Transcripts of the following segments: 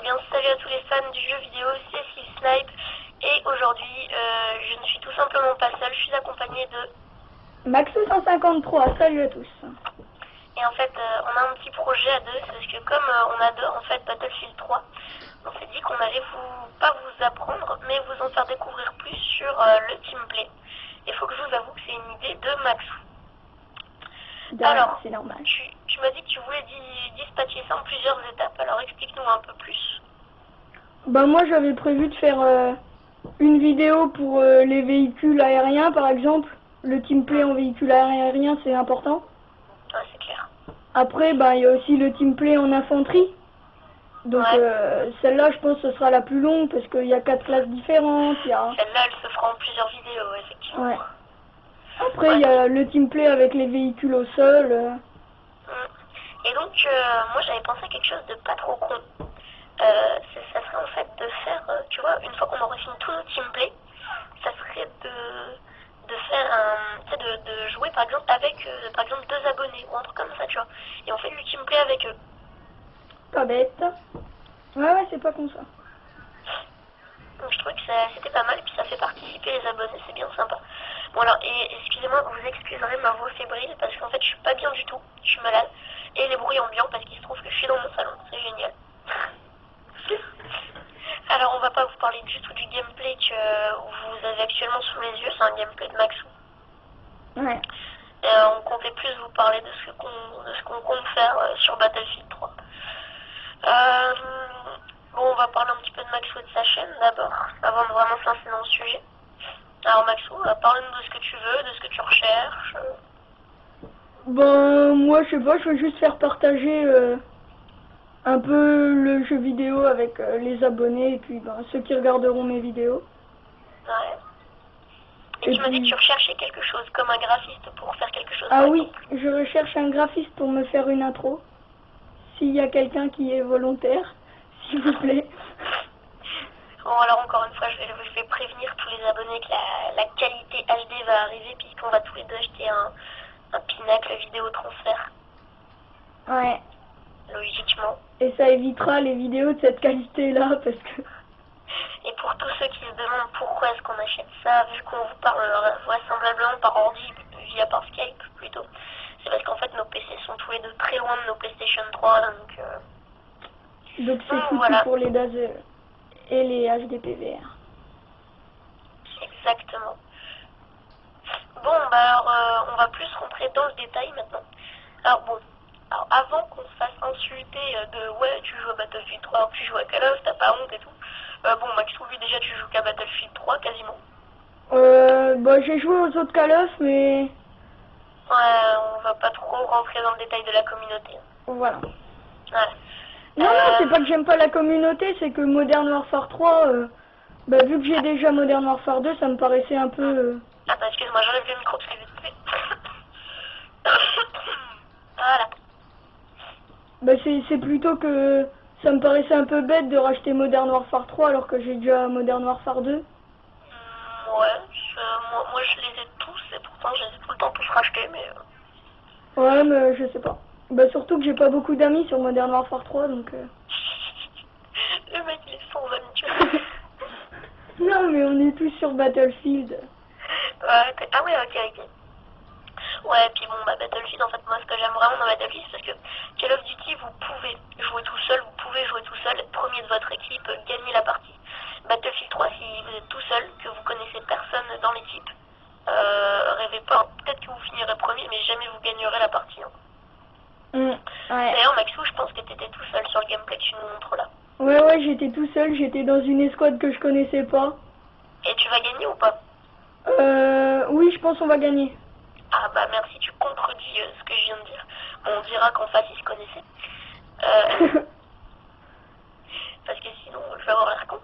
bien, salut à tous les fans du jeu vidéo, c'est Steve Snipe. Et aujourd'hui, je ne suis tout simplement pas seule, je suis accompagnée de Maxou153, salut à tous. Et en fait, on a un petit projet à deux, parce que comme on adore en fait Battlefield 3, on s'est dit qu'on allait pas vous apprendre, mais vous en faire découvrir plus sur le teamplay. Il faut que je vous avoue que c'est une idée de Maxou. Alors, c'est normal. Tu m'as dit que tu voulais dispatcher ça en plusieurs étapes, alors explique-nous un peu plus. Bah moi j'avais prévu de faire une vidéo pour les véhicules aériens par exemple. Le teamplay en véhicule aérien c'est important. Ouais, c'est clair. Après bah il y a aussi le teamplay en infanterie. Donc celle-là je pense que ce sera la plus longue parce qu'il y a 4 classes différentes. Celle-là elle se fera en plusieurs vidéos, effectivement. Ouais. Après il y a le teamplay avec les véhicules au sol. Et donc moi j'avais pensé à quelque chose de pas trop con. Ça serait en fait de faire, tu vois, une fois qu'on aurait fini tout notre teamplay, ça serait de faire de jouer par exemple avec par exemple 2 abonnés ou un truc comme ça, tu vois. Et on fait du teamplay avec eux. Pas bête. Ouais c'est pas con ça. Donc je trouvais que c'était pas mal et puis ça fait participer les abonnés, c'est bien sympa. Bon alors, et excusez-moi, vous excuserez ma voix fébrile parce qu'en fait je suis pas bien du tout, je suis malade. Et les bruits ambiants parce qu'il se trouve que je suis dans mon salon, c'est génial. Alors on va pas vous parler du tout du gameplay que vous avez actuellement sous les yeux, c'est un gameplay de Maxou. Ouais. On comptait plus vous parler de ce qu'on compte faire sur Battlefield 3. Bon, on va parler un petit peu de Maxou et de sa chaîne d'abord, avant de vraiment se lancer dans le sujet. Alors Maxou, parle-nous de ce que tu veux, de ce que tu recherches. Ben moi je sais pas, je veux juste faire partager un peu le jeu vidéo avec les abonnés et puis ben, ceux qui regarderont mes vidéos. Ouais. Et tu m'as dit que tu recherchais quelque chose, comme un graphiste pour faire quelque chose. Ah oui, je recherche un graphiste pour me faire une intro. S'il y a quelqu'un qui est volontaire, s'il vous plaît. Bon alors encore une fois, je vais prévenir tous les abonnés que la qualité HD va arriver puisqu'on va tous les deux acheter un Pinacle vidéo transfert. Ouais. Logiquement. Et ça évitera les vidéos de cette qualité-là parce que... Et pour tous ceux qui se demandent pourquoi est-ce qu'on achète ça, vu qu'on vous parle vraisemblablement par ordi, par Skype plutôt, c'est parce qu'en fait nos PC sont tous les deux très loin de nos PlayStation 3, donc c'est foutu voilà. Pour les DAS et les HDPVR. Exactement. Bon, bah alors on va plus rentrer dans le détail maintenant. Alors avant qu'on se fasse insulter de ouais tu joues à Battlefield 3 alors que tu joues à Call of, t'as pas honte et tout. Bon Maxou, lui déjà tu joues qu'à Battlefield 3 quasiment. Bah j'ai joué aux autres Call of mais... Ouais, on va pas trop rentrer dans le détail de la communauté. Voilà. Ouais. Non, c'est pas que j'aime pas la communauté, c'est que Modern Warfare 3, bah vu que j'ai déjà Modern Warfare 2, ça me paraissait un peu... Attends, excuse-moi, j'enlève le micro parce que je vais Voilà. Bah c'est plutôt que ça me paraissait un peu bête de racheter Modern Warfare 3 alors que j'ai déjà Modern Warfare 2. Ouais, moi je les ai tous et pourtant je les ai tout le temps tous rachetés, mais... Ouais, mais je sais pas. Bah surtout que j'ai pas beaucoup d'amis sur Modern Warfare 3, donc... Le mec il est sans amis, tu vois. Non, mais on est tous sur Battlefield. Ouais, ah ouais, ok. Ouais, puis bon, bah Battlefield, en fait, moi ce que j'aime vraiment dans Battlefield, c'est parce que Call of Duty, vous pouvez jouer tout seul, être premier de votre équipe, gagner la partie. Battlefield 3, si vous êtes tout seul, que vous connaissez personne dans l'équipe, rêvez pas, peut-être que vous finirez premier, mais jamais vous gagnerez la partie. Hein. Ouais. D'ailleurs, Maxou, je pense que t'étais tout seul sur le gameplay que tu nous montres là. Ouais, j'étais tout seul, j'étais dans une escouade que je connaissais pas. Et tu vas gagner ou pas? Oui, je pense qu'on va gagner. Ah bah merci, tu contredis ce que je viens de dire. Bon, on dira qu'en face ils se connaissaient. Parce que sinon je vais avoir l'air con.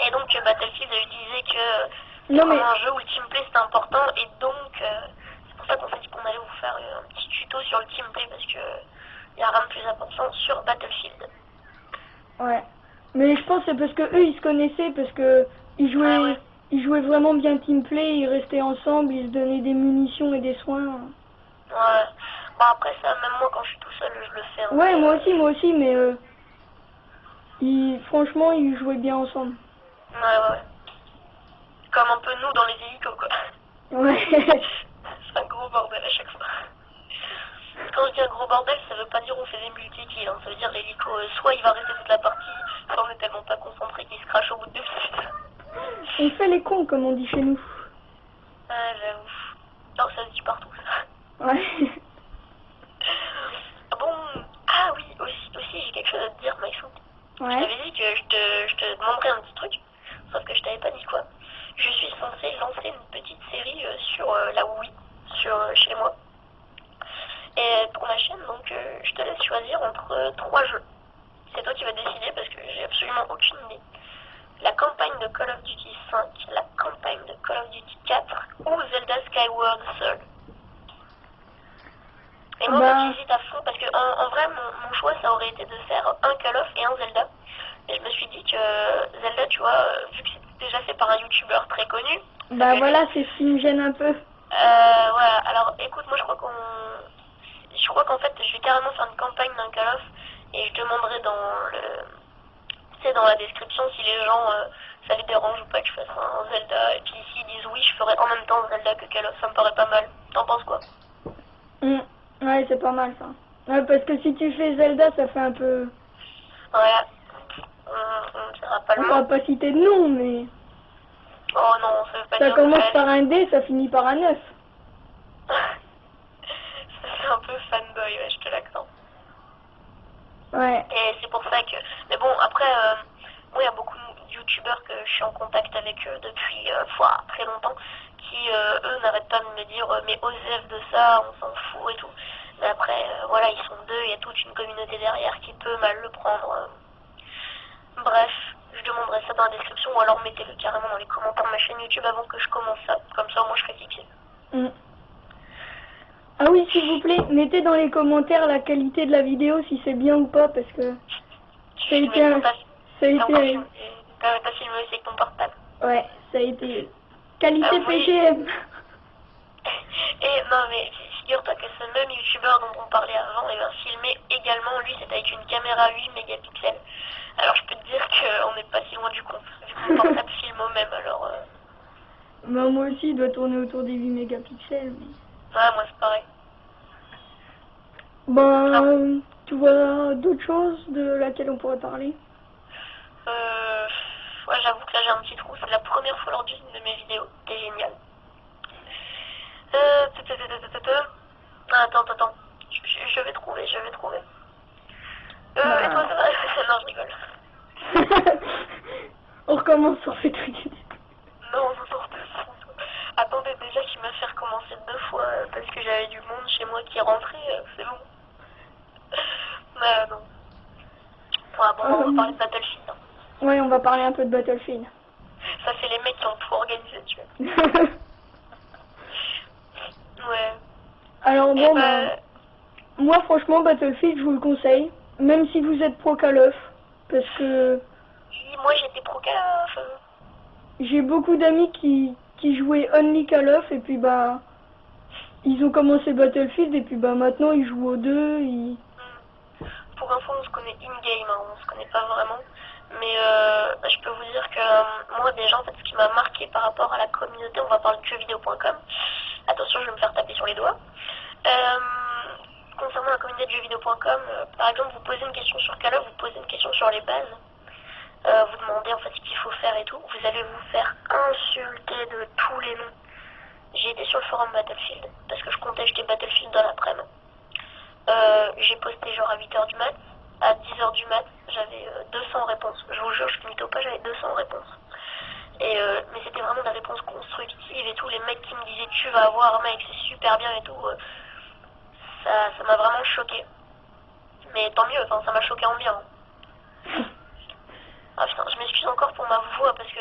Et donc Battlefield disait que c'est un jeu où le teamplay c'était important et donc c'est pour ça qu'on s'est dit qu'on allait vous faire un petit tuto sur le teamplay parce que il y a rien de plus important sur Battlefield. Ouais. Mais je pense que c'est parce que eux ils se connaissaient, parce que ils jouaient vraiment bien teamplay, ils restaient ensemble, ils se donnaient des munitions et des soins. Ouais. Bah après ça, même moi quand je suis tout seul, je le fais. Hein, ouais, moi aussi, mais Franchement, ils jouaient bien ensemble. Ouais. Comme un peu nous dans les hélicos, quoi. Ouais. C'est un gros bordel à chaque fois. Quand je dis un gros bordel, ça veut pas dire on fait des multi-kills, hein. Ça veut dire l'hélico, soit il va rester toute la partie, soit on est tellement pas concentré qu'il se crache au bout de 2 minutes. On fait les cons, comme on dit chez nous. Ah, j'avoue. Non, ça se dit partout, ça. Ouais. Bon, ah oui, aussi j'ai quelque chose à te dire, Maxou. Ouais. Je t'avais dit que je te demanderais un petit truc, sauf que je t'avais pas dit quoi. Je suis censée lancer une petite série sur la Wii, chez moi. Et pour ma chaîne, donc je te laisse choisir entre 3 jeux. C'est toi qui vas décider parce que j'ai absolument aucune idée. La campagne de Call of Duty 5, la campagne de Call of Duty 4 ou Zelda Skyward Sword. Et moi, j'hésite à fond parce que en vrai, mon choix, ça aurait été de faire un Call of et un Zelda. Mais je me suis dit que Zelda, tu vois, vu que c'est déjà fait par un YouTuber très connu. Bah voilà, c'est ce qui me gêne un peu. Voilà, alors écoute, moi je crois qu'en fait, je vais carrément faire une campagne d'un Call of et je demanderai dans la description si les gens, ça les dérange ou pas que je fasse un Zelda. Et puis s'ils disent oui, je ferai en même temps Zelda que Call of, ça me paraît pas mal. T'en penses quoi? Ouais, c'est pas mal ça. Ouais, parce que si tu fais Zelda, ça fait un peu... Voilà. On dira pas le On nom. va pas citer de nom, mais... Oh non, ça veut pas Ça dire commence par un D, ça finit par un 9. Ça fait un peu fanboy, ouais, je te l'accorde. Ouais. Et c'est pour ça que... Mais bon, après, moi, il y a beaucoup de youtubeurs que je suis en contact avec depuis très longtemps, qui, eux, n'arrêtent pas de me dire mais osef de ça, on s'en fout et tout. Mais après, voilà, ils sont deux, il y a toute une communauté derrière qui peut mal le prendre. Bref, je demanderai ça dans la description, ou alors mettez-le carrément dans les commentaires de ma chaîne YouTube avant que je commence ça. Comme ça, moi, je serai fixée. Ah oui, s'il vous plaît, mettez dans les commentaires la qualité de la vidéo, si c'est bien ou pas, parce que ça a été un... T'as filmé aussi avec ton portable. Ouais, ça a été... Qualité Oui. PGM. Et non, mais figure-toi que ce même youtubeur dont on parlait avant, il a filmé également, lui, c'était avec une caméra 8 mégapixels. Alors je peux te dire qu'on n'est pas si loin du compte, vu que mon portable filme au même, alors... Bah, moi aussi, il doit tourner autour des 8 mégapixels. Mais... Ouais, moi c'est pareil. Ben, tu vois d'autres choses de laquelle on pourrait parler? Ouais, j'avoue que là j'ai un petit trou, c'est la première fois lors d'une de mes vidéos, c'était génial. Attends, je vais trouver. Et toi, ça va? Non, je rigole. On recommence sur ces trucs. Non, on sort de ça. Attendez, déjà qu'il m'a fait recommencer 2 fois parce que j'avais du monde chez moi qui rentrait, c'est bon. Non. Ouais, bon, on va parler de Battlefield. Hein. Ouais, on va parler un peu de Battlefield. Ça, c'est les mecs qui ont tout organisé, tu vois. Ouais. Alors bon, moi franchement Battlefield je vous le conseille, même si vous êtes pro Call of, parce que... Moi j'étais pro Call of. J'ai beaucoup d'amis qui jouaient only Call of et puis bah... Ils ont commencé Battlefield et puis bah maintenant ils jouent aux deux, Pour info, on se connaît in-game, hein, on se connaît pas vraiment. Mais je peux vous dire que moi déjà en fait ce qui m'a marqué par rapport à la communauté, on va parler de jeuxvideo.com. Attention, je vais me faire taper sur les doigts. Concernant la communauté de jeuxvideo.com, par exemple vous posez une question sur Call of, vous posez une question sur les bases. Vous demandez en fait ce qu'il faut faire et tout. Vous allez vous faire insulter de tous les noms. J'ai été sur le forum Battlefield parce que je comptais jeter Battlefield dans l'après-midi. J'ai posté genre à 8h du mat, à 10h du mat, j'avais 200 réponses. Je vous jure, je ne mytho pas, j'avais 200 réponses. Mais c'était vraiment des réponses constructives et tout. Les mecs qui me disaient tu vas voir mec, c'est super bien et tout. Ça m'a vraiment choqué. Mais tant mieux, enfin ça m'a choqué en bien. Ah putain, je m'excuse encore pour ma voix parce que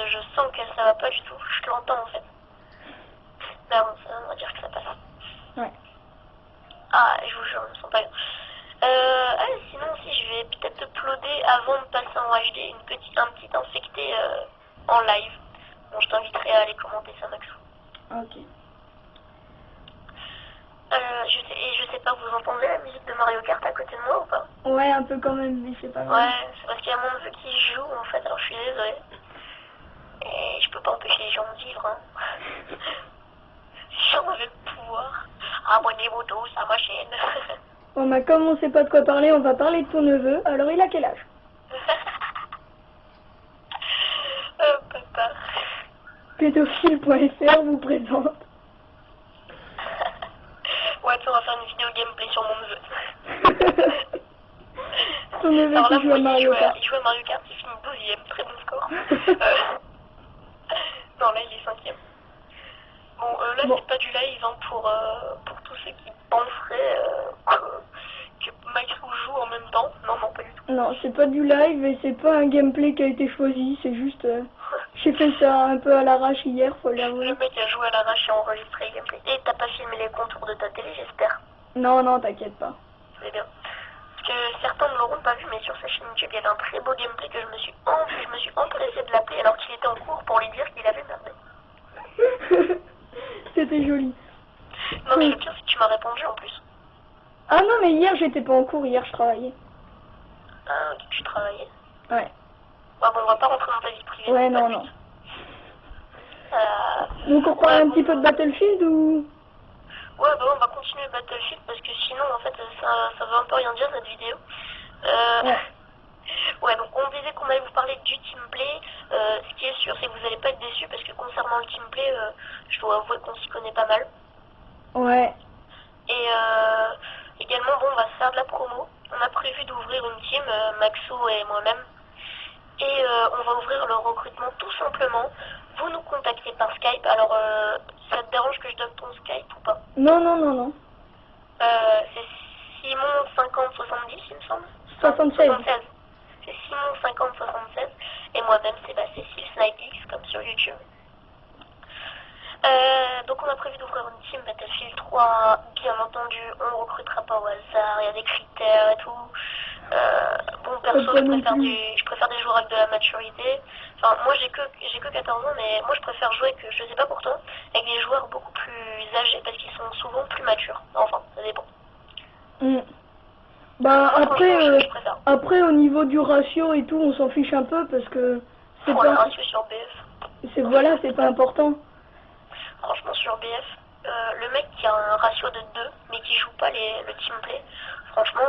je sens que ça va pas du tout. Je l'entends en fait. Mais bon, ça on va dire que ça passe. Ouais. Ah, je vous jure, je me sens pas bien. Sinon, si je vais peut-être uploader avant de passer en HD un petit infecté en live. Bon, je t'inviterai à aller commenter ça, Maxou. Ok. Je sais pas, vous entendez la musique de Mario Kart à côté de moi ou pas? Ouais, un peu quand même, mais c'est pas grave. Ouais, c'est parce qu'il y a mon neveu qui joue en fait, alors je suis désolée. Et je peux pas empêcher les gens de vivre, hein. Si on avait le pouvoir, abonnez-vous tous à ma chaîne. Bon, bah, comme on sait pas de quoi parler, on va parler de ton neveu. Alors, il a quel âge? Papa. Pédophile.fr vous présente. Ouais, tu sais, on va faire une vidéo gameplay sur mon neveu. Ton neveu alors là, qui joue à Mario Kart. il joue à Mario Kart, il finit 12ème, très bon score. Non, là, il est 5ème. Bon, là, Bon. c'est pas du live hein, pour tous ceux qui penseraient que Maxou joue en même temps. Non, non, pas du tout. Non, c'est pas du live et c'est pas un gameplay qui a été choisi, c'est juste... J'ai fait ça un peu à l'arrache hier, faut l'avouer. Le mec a joué à l'arrache et enregistré le gameplay. Et t'as pas filmé les contours de ta télé, j'espère. Non, non, t'inquiète pas. C'est bien. Parce que certains ne l'auront pas vu, mais sur sa chaîne YouTube, il y avait un très beau gameplay que je me suis empressée de l'appeler alors qu'il était en cours pour lui dire qu'il avait merdé. C'était joli. Non, mais le pire, c'est que tu m'as répondu en plus. Ah non, mais hier, j'étais pas en cours, hier, je travaillais. Ah, ok, tu travaillais. Ouais. Ouais, bon, on va pas rentrer dans ta vie privée. Ouais, non, non. Donc, on parle un petit peu de Battlefield ou... Ouais, bah on va continuer Battlefield parce que sinon, en fait, ça veut un peu rien dire cette vidéo. Ouais. Ouais, donc on disait qu'on allait vous parler du teamplay. Ce qui est sûr, c'est que vous allez pas être déçus parce que concernant le teamplay, je dois avouer qu'on s'y connaît pas mal. Ouais. Et également, bon, on va se faire de la promo. On a prévu d'ouvrir une team, Maxo et moi-même. Et on va ouvrir le recrutement tout simplement. Vous nous contactez par Skype. Alors, ça te dérange que je donne ton Skype ou pas? Non, non, non, non. C'est Simon 5070, il me semble. 76. C'est Simon 5076. Et moi-même, c'est Cécile Snipix, comme sur YouTube. Donc on a prévu d'ouvrir une team Battlefield 3, bien entendu, on recrutera pas au hasard, il y a des critères et tout. Bon, perso, je préfère des joueurs avec de la maturité. Enfin, moi j'ai que 14 ans, mais moi je préfère jouer, que je sais pas pourtant, avec des joueurs beaucoup plus âgés, parce qu'ils sont souvent plus matures. Enfin, ça dépend. Bah Moi, après au niveau du ratio et tout, on s'en fiche un peu parce que c'est pas... le ratio sur BF. C'est pas important. Franchement, sur BF, le mec qui a un ratio de 2, mais qui joue pas le teamplay, franchement,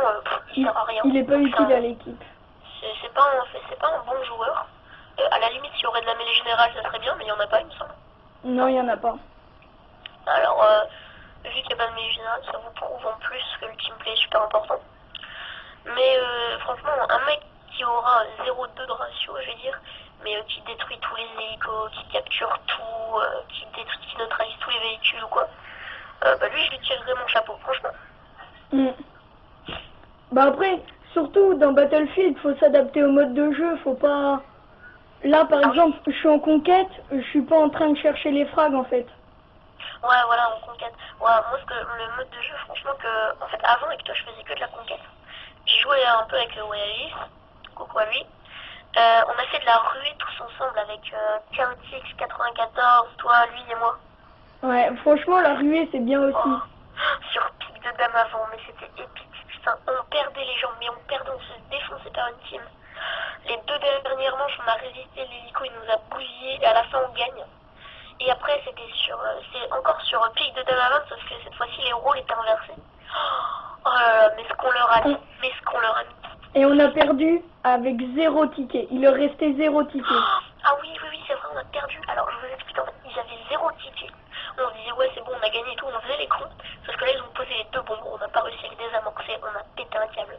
il sert à rien. Il est pas utile à l'équipe. C'est pas un bon joueur. À la limite, s'il y aurait de la mêlée générale, ça serait bien, mais il y en a pas, il me semble. Non, il y en a pas. Alors, vu qu'il n'y a pas de mêlée générale, ça vous prouve en plus que le teamplay est super important. Mais franchement, un mec qui aura 0,2 de ratio, je vais dire, mais qui détruit tous les hélicos, qui capture tout, qui neutralise tous les véhicules ou quoi, bah lui, je lui tirerais mon chapeau, franchement. Bah après, surtout dans Battlefield, faut s'adapter au mode de jeu, faut pas... Là, par exemple, je suis en conquête, je suis pas en train de chercher les frags, en fait. Ouais, voilà, en conquête. Ouais, moi, le mode de jeu, franchement, en fait, avant, avec toi, je faisais que de la conquête. J'ai joué un peu avec le Oasis, coucou à lui. On a fait de la ruée tous ensemble avec KOTX 94, toi, lui et moi. Ouais, franchement, la ruée, c'est bien aussi. Oh, sur pic de dame avant, mais c'était épique. Putain, on perdait les gens, mais on se défonçait par une team. Les 2 dernières manches, on a résisté, l'hélico, il nous a bousillé, et à la fin, on gagne. Et après, c'est encore sur pic de dame avant, sauf que cette fois-ci, les rôles étaient inversés. Oh là là, mais ce qu'on leur a mis, Et on a perdu avec 0 ticket. Il leur restait 0 ticket. Ah oui, c'est vrai, on a perdu. Alors, je vous explique, en fait, ils avaient 0 ticket. On se disait, ouais, c'est bon, on a gagné et tout, on faisait les cons. Sauf que là, ils ont posé les 2 bombes, on n'a pas réussi à les désamorcer, on a pété un câble.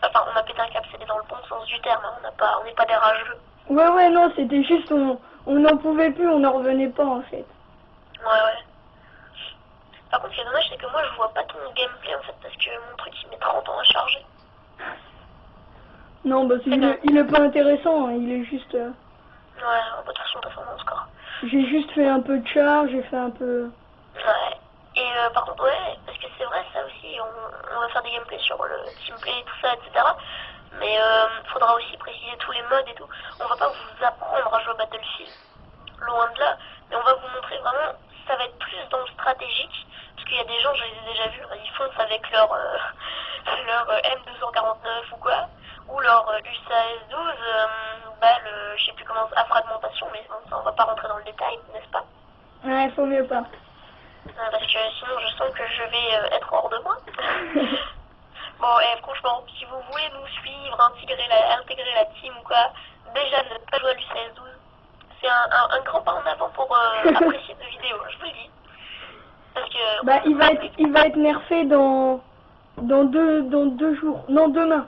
Enfin, on a pété un câble, c'était dans le bon sens du terme, hein. On n'est pas des rageux. Ouais, non, c'était juste, on n'en pouvait plus, on n'en revenait pas, en fait. Ouais. Par contre, ce qui est dommage, c'est que moi, je vois pas ton gameplay, en fait, parce que mon truc, il met 30 ans à charger. Non, bah, il est pas intéressant, hein, il est juste... Ouais, de toute façon, t'as mon score. J'ai juste fait un peu de charge, j'ai fait un peu... Ouais. Et par contre, ouais, parce que c'est vrai, ça aussi, on va faire des gameplays sur le teamplay, tout ça, etc. Mais faudra aussi préciser tous les modes et tout. On va pas vous apprendre à jouer à Battlefield, loin de là, mais on va vous montrer vraiment, ça va être plus dans le stratégique, parce qu'il y a des gens, je les ai déjà vus, ils foncent avec leur M249 ou quoi, ou leur U1612, je sais plus comment, à fragmentation, mais bon, ça, on va pas rentrer dans le détail, n'est-ce pas? Ouais, faut mieux pas. Parce que sinon je sens que je vais être hors de moi. Bon, franchement, si vous voulez nous suivre, intégrer la team ou quoi, déjà ne pas jouer à l'U1612. C'est un grand pas en avant pour apprécier nos vidéos, je vous le dis. Parce que... Bah, il va être nerfé dans 2 jours. Non, demain.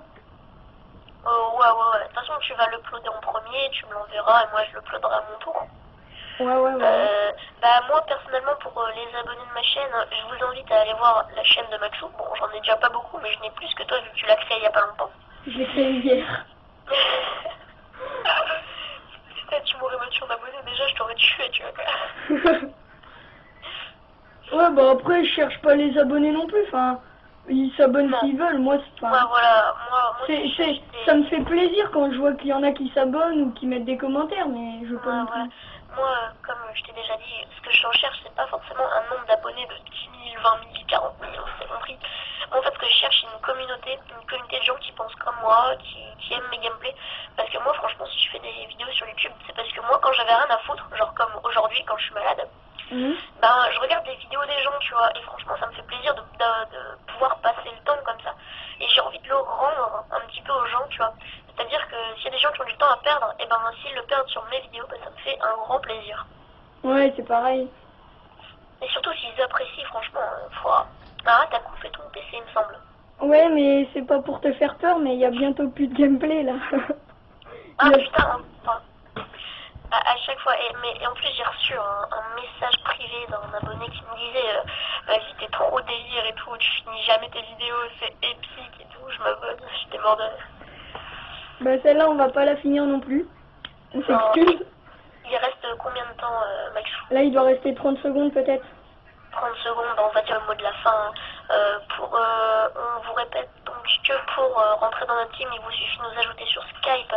Ouais. De toute façon, tu vas l'uploader en premier, tu me l'enverras et moi je l'uploaderai à mon tour. Ouais. Moi personnellement pour les abonnés de ma chaîne, je vous invite à aller voir la chaîne de Maxou. Bon, j'en ai déjà pas beaucoup, mais je n'ai plus que toi vu que tu l'as créé il y a pas longtemps. Je l'ai créé hier. Tu m'aurais battu en abonné déjà, je t'aurais tué, tu vois. Ouais, bah après, je cherche pas les abonnés non plus, enfin, ils s'abonnent s'ils veulent, moi, c'est Ouais, voilà, moi ça me fait plaisir quand je vois qu'il y en a qui s'abonnent ou qui mettent des commentaires, mais je veux pas non plus. Moi, comme je t'ai déjà dit, ce que je recherche, c'est pas forcément un nombre d'abonnés de 10 000, 20 000, 40 000, c'est compris. Moi, en fait, ce que je cherche, c'est une communauté de gens qui pensent comme moi, qui aiment mes gameplays. Parce que moi, franchement, si je fais des vidéos sur YouTube, c'est parce que moi, quand j'avais rien à foutre, genre comme aujourd'hui, quand je suis malade, je regarde des vidéos des gens, tu vois, et franchement, ça me fait plaisir de pouvoir passer le temps comme ça. Et j'ai envie de le rendre un petit peu aux gens, tu vois. C'est-à-dire que s'il y a des gens qui ont du temps à perdre, et ben s'ils le perdent sur mes vidéos, ça me fait un grand plaisir. Ouais, c'est pareil. Et surtout s'ils apprécient, franchement, t'as coupé ton PC, il me semble. Ouais, mais c'est pas pour te faire peur, mais il y a bientôt plus de gameplay, là. Putain, à chaque fois, et en plus j'ai reçu un message privé d'un abonné qui me disait vas-y, t'es trop délire et tout, tu finis jamais tes vidéos, c'est épique et tout, je m'abonne, j'étais mort de rire. Bah celle-là on va pas la finir non plus, on s'excuse. Il reste combien de temps, Maxou? Là il doit rester 30 secondes peut-être. 30 secondes, on va dire le mot de la fin. On vous répète donc que pour rentrer dans notre team, il vous suffit de nous ajouter sur Skype.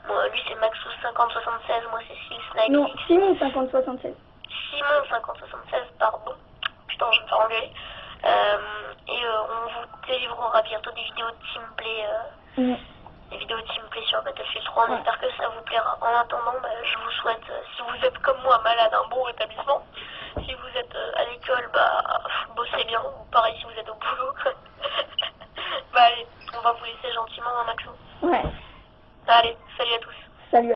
Moi, lui c'est Maxou5076, moi c'est Snipe. Non, Simon5076. Simon5076, pardon. Putain, je vais me faire engueuler. On vous délivrera bientôt des vidéos de teamplay. Des vidéos de teamplay sur Battlefield 3, on espère que ça vous plaira. En attendant, je vous souhaite, si vous êtes comme moi malade, un bon rétablissement. Si vous êtes à l'école, bossez bien, ou pareil si vous êtes au boulot. Allez, on va vous laisser gentiment, Maxou. Ouais. Allez, salut à tous. Salut.